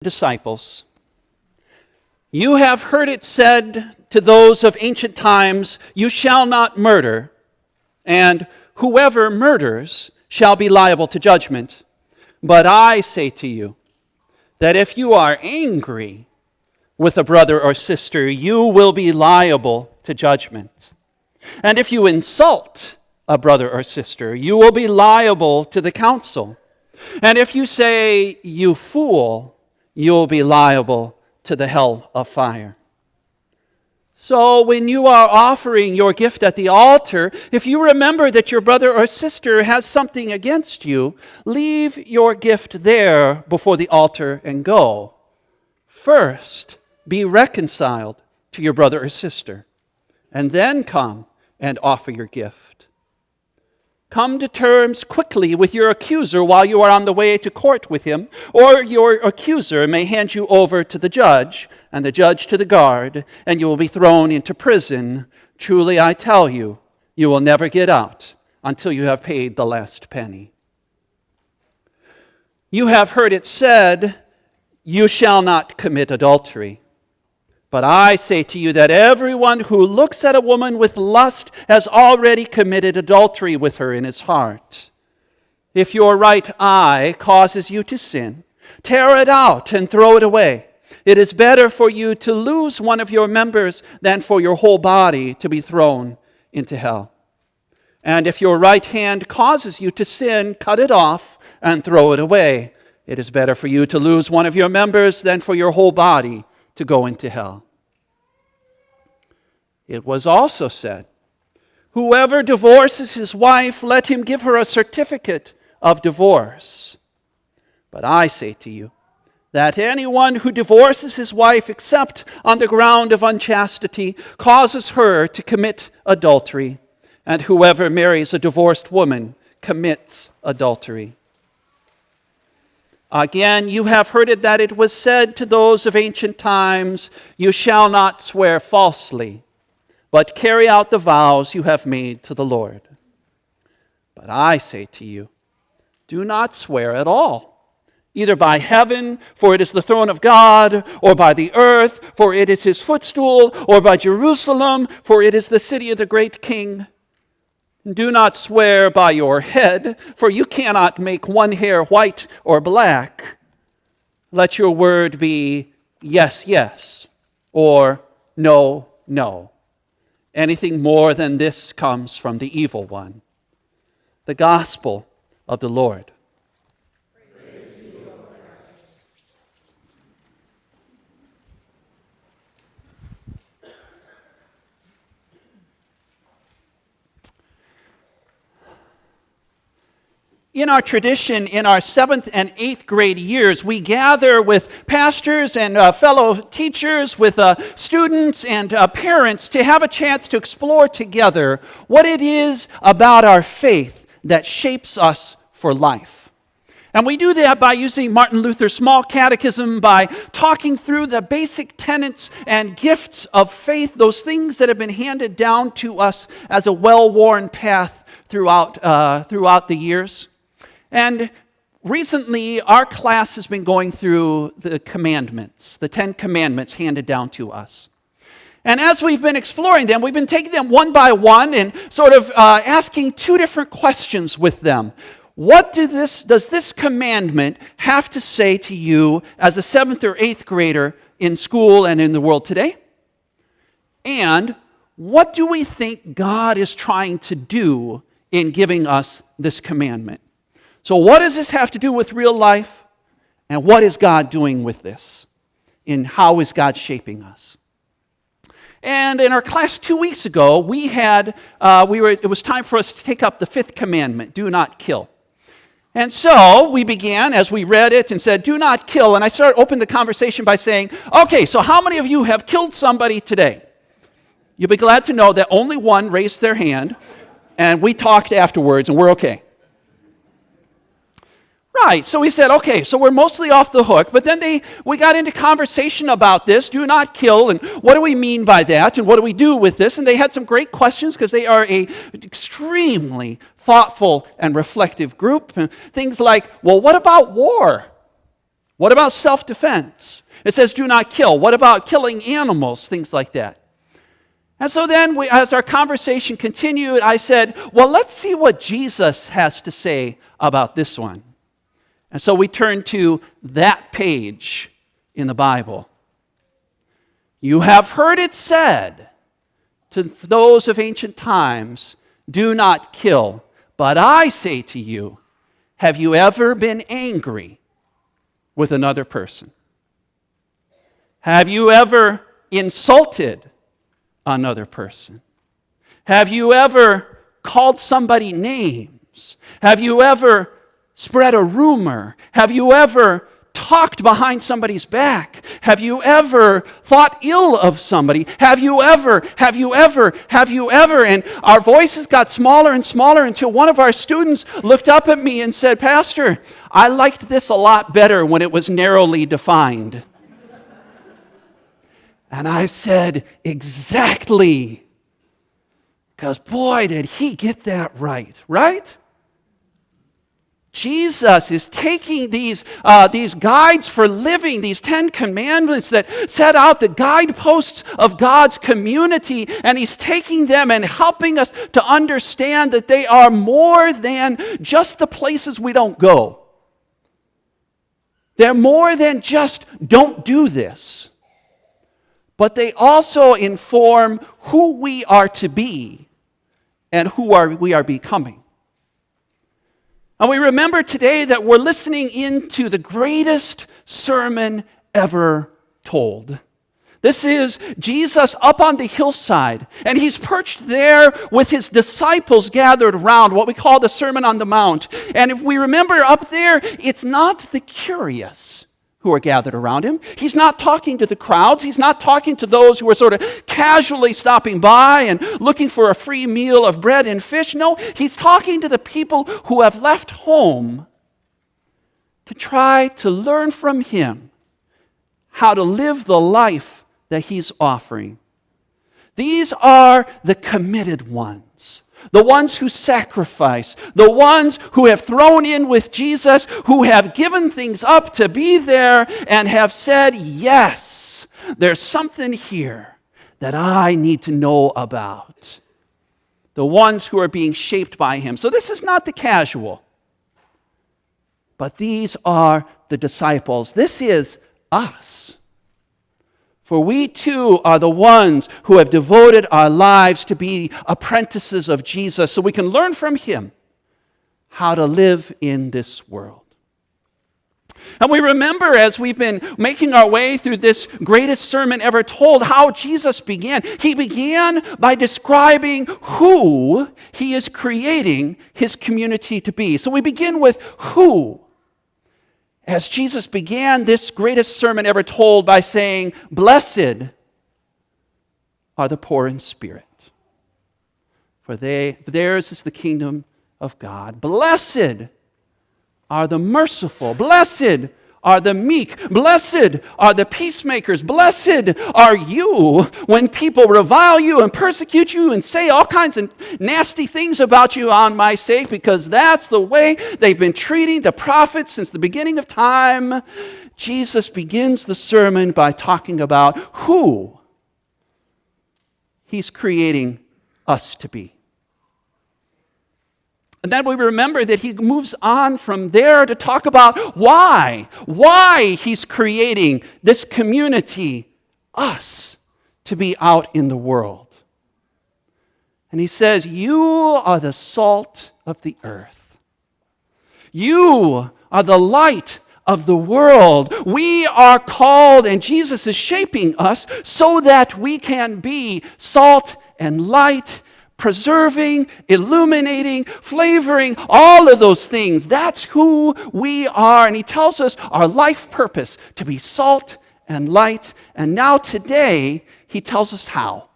Disciples, you have heard it said to those of ancient times, you shall not murder, and whoever murders shall be liable to judgment. But I say to you that if you are angry with a brother or sister, you will be liable to judgment. And if you insult a brother or sister, you will be liable to the council. And if you say, you fool, you'll be liable to the hell of fire. So when you are offering your gift at the altar, if you remember that your brother or sister has something against you, leave your gift there before the altar and go. First, be reconciled to your brother or sister, and then come and offer your gift. Come to terms quickly with your accuser while you are on the way to court with him, or your accuser may hand you over to the judge, and the judge to the guard, and you will be thrown into prison. Truly, I tell you, you will never get out until you have paid the last penny. You have heard it said, you shall not commit adultery. But I say to you that everyone who looks at a woman with lust has already committed adultery with her in his heart. If your right eye causes you to sin, tear it out and throw it away. It is better for you to lose one of your members than for your whole body to be thrown into hell. And if your right hand causes you to sin, cut it off and throw it away. It is better for you to lose one of your members than for your whole body to go into hell. It was also said, whoever divorces his wife, let him give her a certificate of divorce. But I say to you that anyone who divorces his wife except on the ground of unchastity causes her to commit adultery, and whoever marries a divorced woman commits adultery. Again, you have heard it that it was said to those of ancient times, you shall not swear falsely, but carry out the vows you have made to the Lord. But I say to you, do not swear at all, either by heaven, for it is the throne of God, or by the earth, for it is his footstool, or by Jerusalem, for it is the city of the great king. Do not swear by your head, for you cannot make one hair white or black. Let your word be yes, yes, or no, no. Anything more than this comes from the evil one. The gospel of the Lord. In our tradition, in our 7th and 8th grade years, we gather with pastors and fellow teachers, with students and parents to have a chance to explore together what it is about our faith that shapes us for life. And we do that by using Martin Luther's Small Catechism, by talking through the basic tenets and gifts of faith, those things that have been handed down to us as a well-worn path throughout the years. And recently, our class has been going through the commandments, the 10 commandments handed down to us. And as we've been exploring them, we've been taking them one by one and sort of asking two different questions with them. What does this commandment have to say to you as a 7th or 8th grader in school and in the world today? And what do we think God is trying to do in giving us this commandment? So what does this have to do with real life? And what is God doing with this? And how is God shaping us? And in our class 2 weeks ago, it was time for us to take up the 5th commandment, do not kill. And so we began, as we read it, and said, do not kill. And I opened the conversation by saying, okay, so how many of you have killed somebody today? You'll be glad to know that only one raised their hand, and we talked afterwards, and we're okay. Right, so we said, okay, so we're mostly off the hook, but then we got into conversation about this, do not kill, and what do we mean by that, and what do we do with this? And they had some great questions because they are an extremely thoughtful and reflective group. Things like, well, what about war? What about self-defense? It says do not kill. What about killing animals? Things like that. And so then, as our conversation continued, I said, well, let's see what Jesus has to say about this one. And so we turned to that page in the Bible. You have heard it said to those of ancient times, do not kill. But I say to you, have you ever been angry with another person? Have you ever insulted another person? Have you ever called somebody names? Have you ever spread a rumor? Have you ever talked behind somebody's back? Have you ever thought ill of somebody? Have you ever? And our voices got smaller and smaller until one of our students looked up at me and said, Pastor, I liked this a lot better when it was narrowly defined. And I said, exactly. Because boy, did he get that right? Jesus is taking these guides for living, these 10 commandments that set out the guideposts of God's community, and he's taking them and helping us to understand that they are more than just the places we don't go. They're more than just don't do this. But they also inform who we are to be and we are becoming. And we remember today that we're listening into the greatest sermon ever told. This is Jesus up on the hillside, and he's perched there with his disciples gathered around, what we call the Sermon on the Mount. And if we remember up there, it's not the curious who are gathered around him. He's not talking to the crowds. He's not talking to those who are sort of casually stopping by and looking for a free meal of bread and fish. No, he's talking to the people who have left home to try to learn from him how to live the life that he's offering. These are the committed ones. The ones who sacrifice, the ones who have thrown in with Jesus, who have given things up to be there and have said, yes, there's something here that I need to know about. The ones who are being shaped by him. So this is not the casual, but these are the disciples. This is us. For we too are the ones who have devoted our lives to be apprentices of Jesus so we can learn from him how to live in this world. And we remember as we've been making our way through this greatest sermon ever told how Jesus began. He began by describing who he is creating his community to be. So we begin with who. As Jesus began this greatest sermon ever told by saying, blessed are the poor in spirit, for theirs is the kingdom of God. Blessed are the merciful. Blessed are the meek. Blessed are the peacemakers. Blessed are you when people revile you and persecute you and say all kinds of nasty things about you on my sake, because that's the way they've been treating the prophets since the beginning of time. Jesus begins the sermon by talking about who he's creating us to be. And then we remember that he moves on from there to talk about why he's creating this community, us, to be out in the world. And he says, you are the salt of the earth. You are the light of the world. We are called, and Jesus is shaping us so that we can be salt and light, preserving, illuminating, flavoring, all of those things. That's who we are. And he tells us our life purpose, to be salt and light. And now today, he tells us how.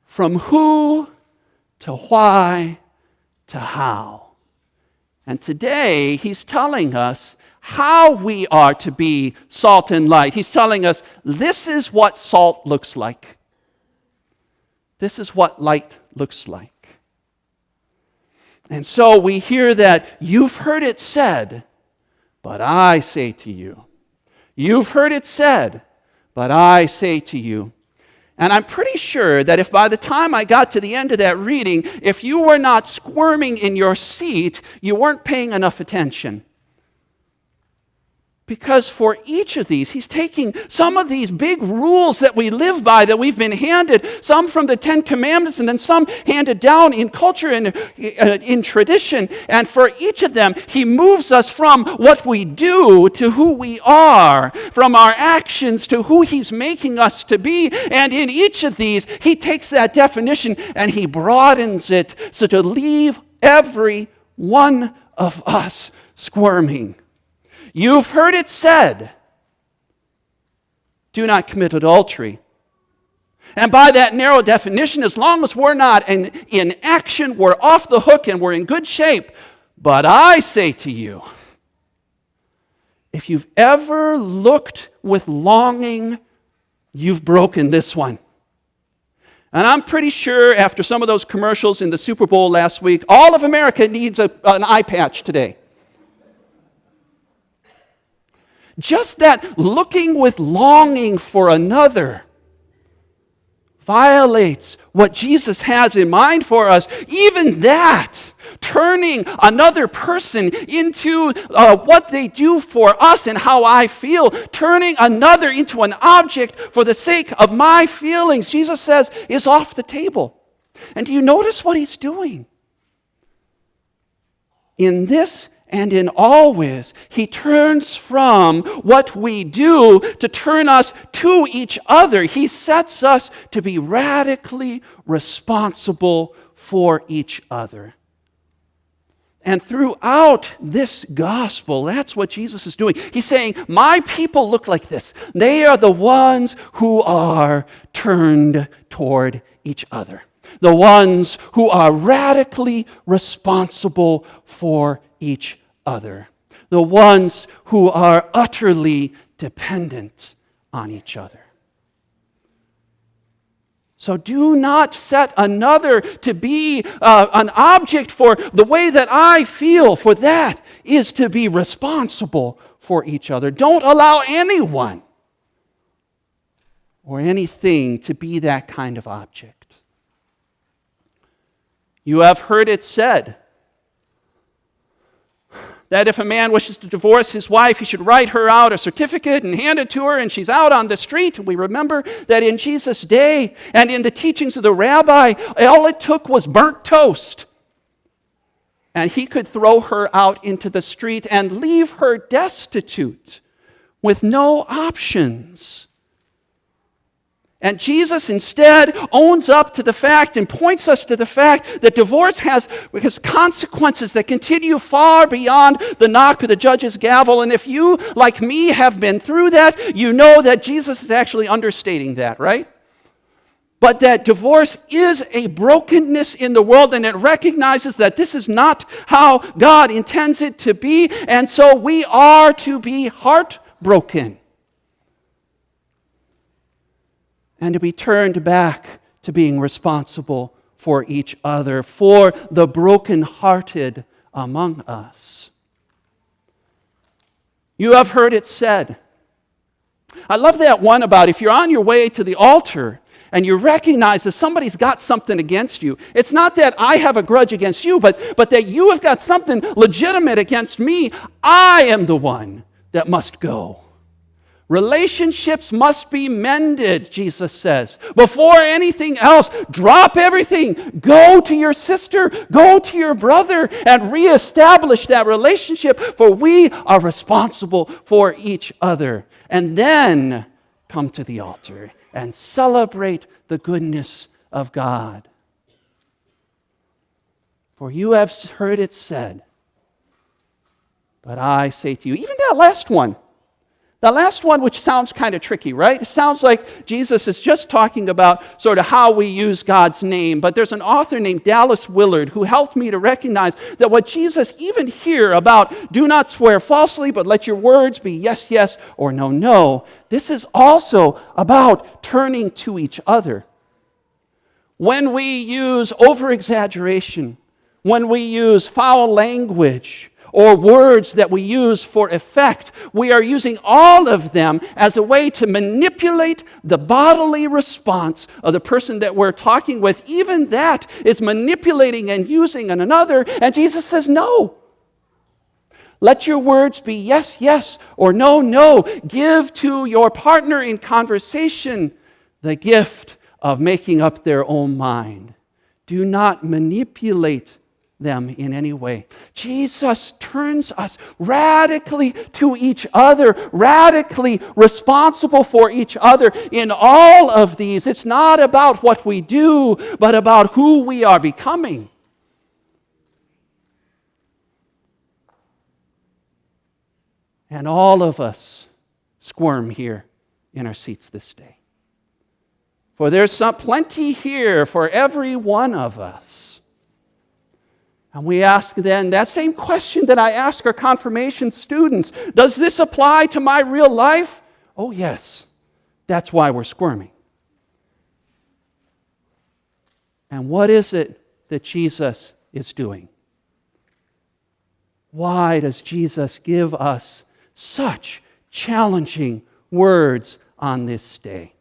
From who to why to how. And today, he's telling us how we are to be salt and light. He's telling us this is what salt looks like. This is what light looks like. And so we hear that you've heard it said, but I say to you. You've heard it said, but I say to you. And I'm pretty sure that if by the time I got to the end of that reading, if you were not squirming in your seat, you weren't paying enough attention. Because for each of these, he's taking some of these big rules that we live by, that we've been handed, some from the Ten Commandments, and then some handed down in culture and in tradition. And for each of them, he moves us from what we do to who we are, from our actions to who he's making us to be. And in each of these, he takes that definition and he broadens it so to leave every one of us squirming. You've heard it said, do not commit adultery. And by that narrow definition, as long as we're not in action, we're off the hook and we're in good shape. But I say to you, if you've ever looked with longing, you've broken this one. And I'm pretty sure after some of those commercials in the Super Bowl last week, all of America needs an eye patch today. Just that looking with longing for another violates what Jesus has in mind for us. Even that, turning another person into what they do for us and how I feel, turning another into an object for the sake of my feelings, Jesus says, is off the table. And do you notice what he's doing? In this and in all ways, he turns from what we do to turn us to each other. He sets us to be radically responsible for each other. And throughout this gospel, that's what Jesus is doing. He's saying, my people look like this. They are the ones who are turned toward each other. The ones who are radically responsible for each other. The ones who are utterly dependent on each other. So do not set another to be an object for the way that I feel, for that is to be responsible for each other. Don't allow anyone or anything to be that kind of object. You have heard it said that if a man wishes to divorce his wife, he should write her out a certificate and hand it to her, and she's out on the street. We remember that in Jesus' day and in the teachings of the rabbi, all it took was burnt toast. And he could throw her out into the street and leave her destitute with no options. And Jesus instead owns up to the fact and points us to the fact that divorce has consequences that continue far beyond the knock of the judge's gavel. And if you, like me, have been through that, you know that Jesus is actually understating that, right? But that divorce is a brokenness in the world, and it recognizes that this is not how God intends it to be, and so we are to be heartbroken. And to be turned back to being responsible for each other, for the brokenhearted among us. You have heard it said. I love that one about if you're on your way to the altar and you recognize that somebody's got something against you. It's not that I have a grudge against you, but that you have got something legitimate against me. I am the one that must go. Relationships must be mended, Jesus says. Before anything else, drop everything. Go to your sister, go to your brother, and reestablish that relationship, for we are responsible for each other. And then come to the altar and celebrate the goodness of God. For you have heard it said, but I say to you, even that last one, which sounds kind of tricky, right? It sounds like Jesus is just talking about sort of how we use God's name. But there's an author named Dallas Willard who helped me to recognize that what Jesus, even here about do not swear falsely, but let your words be yes, yes, or no, no. This is also about turning to each other. When we use over-exaggeration, when we use foul language, or words that we use for effect. We are using all of them as a way to manipulate the bodily response of the person that we're talking with. Even that is manipulating and using another. And Jesus says, no. Let your words be yes, yes, or no, no. Give to your partner in conversation the gift of making up their own mind. Do not manipulate them in any way. Jesus turns us radically to each other, radically responsible for each other in all of these. It's not about what we do, but about who we are becoming. And all of us squirm here in our seats this day. For there's plenty here for every one of us. And we ask then that same question that I ask our confirmation students. Does this apply to my real life? Oh, yes. That's why we're squirming. And what is it that Jesus is doing? Why does Jesus give us such challenging words on this day?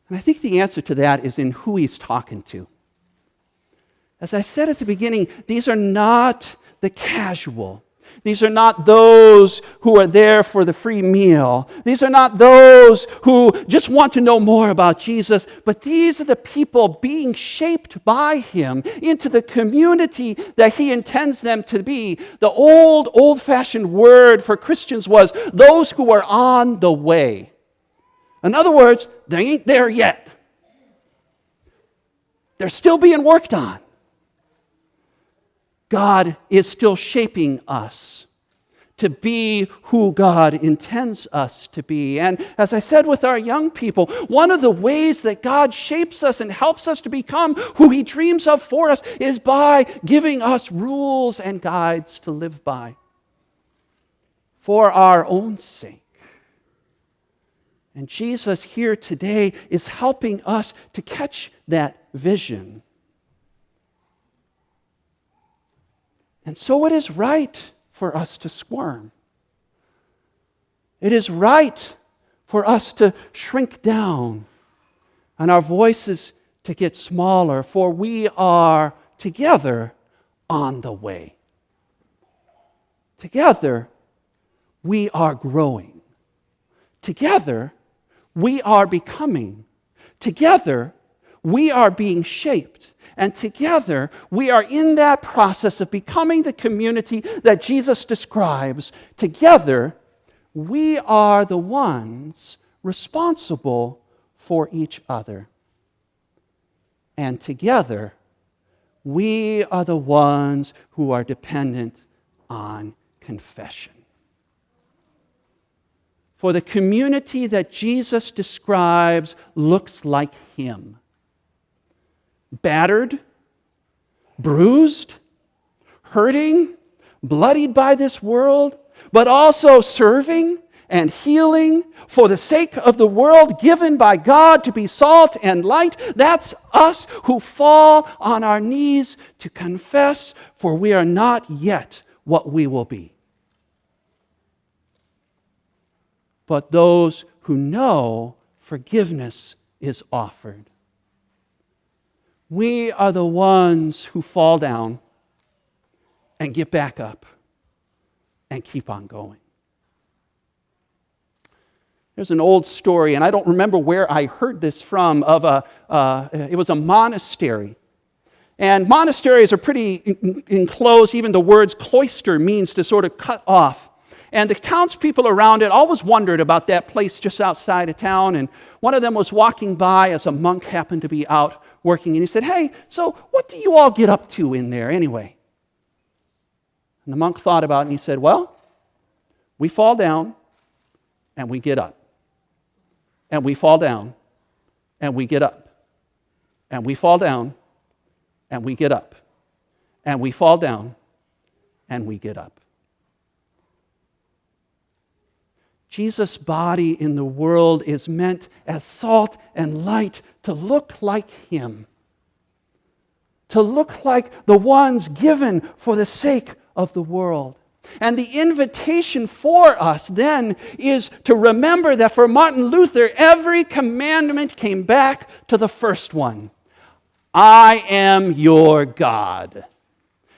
And I think the answer to that is in who he's talking to. As I said at the beginning, these are not the casual. These are not those who are there for the free meal. These are not those who just want to know more about Jesus, but these are the people being shaped by him into the community that he intends them to be. The old-fashioned word for Christians was those who are on the way. In other words, they ain't there yet. They're still being worked on. God is still shaping us to be who God intends us to be. And as I said with our young people, one of the ways that God shapes us and helps us to become who he dreams of for us is by giving us rules and guides to live by for our own sake. And Jesus here today is helping us to catch that vision. And so it is right for us to squirm. It is right for us to shrink down and our voices to get smaller, for we are together on the way. Together, we are growing. Together, we are becoming. Together, we are being shaped. And together, we are in that process of becoming the community that Jesus describes. Together, we are the ones responsible for each other. And together, we are the ones who are dependent on confession. For the community that Jesus describes looks like him. Battered, bruised, hurting, bloodied by this world, but also serving and healing for the sake of the world, given by God to be salt and light. That's us who fall on our knees to confess, for we are not yet what we will be. But those who know forgiveness is offered. We are the ones who fall down and get back up and keep on going. There's an old story, and I don't remember where I heard this from, it was a monastery. And monasteries are pretty enclosed. Even the words cloister means to sort of cut off. And the townspeople around it always wondered about that place just outside of town. And one of them was walking by as a monk happened to be out working. And he said, "Hey, so what do you all get up to in there anyway?" And the monk thought about it and he said, "Well, we fall down and we get up. And we fall down and we get up. And we fall down and we get up. And we fall down and we get up." Jesus' body in the world is meant as salt and light to look like him. to look like the ones given for the sake of the world. And the invitation for us then is to remember that for Martin Luther, every commandment came back to the first one. I am your God.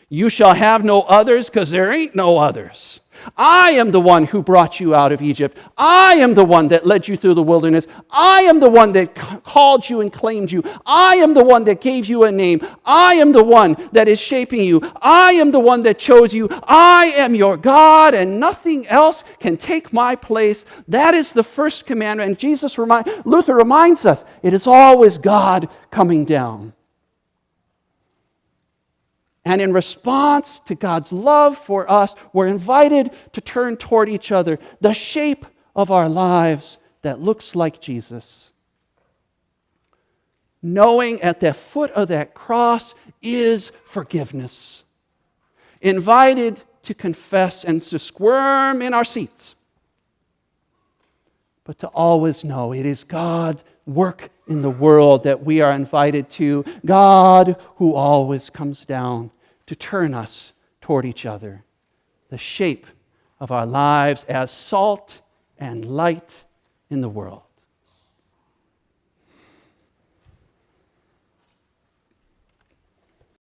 You shall have no others, because there ain't no others. I am the one who brought you out of Egypt. I am the one that led you through the wilderness. I am the one that called you and claimed you. I am the one that gave you a name. I am the one that is shaping you. I am the one that chose you. I am your God, and nothing else can take my place. That is the first commandment. And Luther reminds us, it is always God coming down. And in response to God's love for us, we're invited to turn toward each other, the shape of our lives that looks like Jesus. Knowing at the foot of that cross is forgiveness. Invited to confess and to squirm in our seats. But to always know it is God's work in the world that we are invited to. God who always comes down to turn us toward each other. The shape of our lives as salt and light in the world.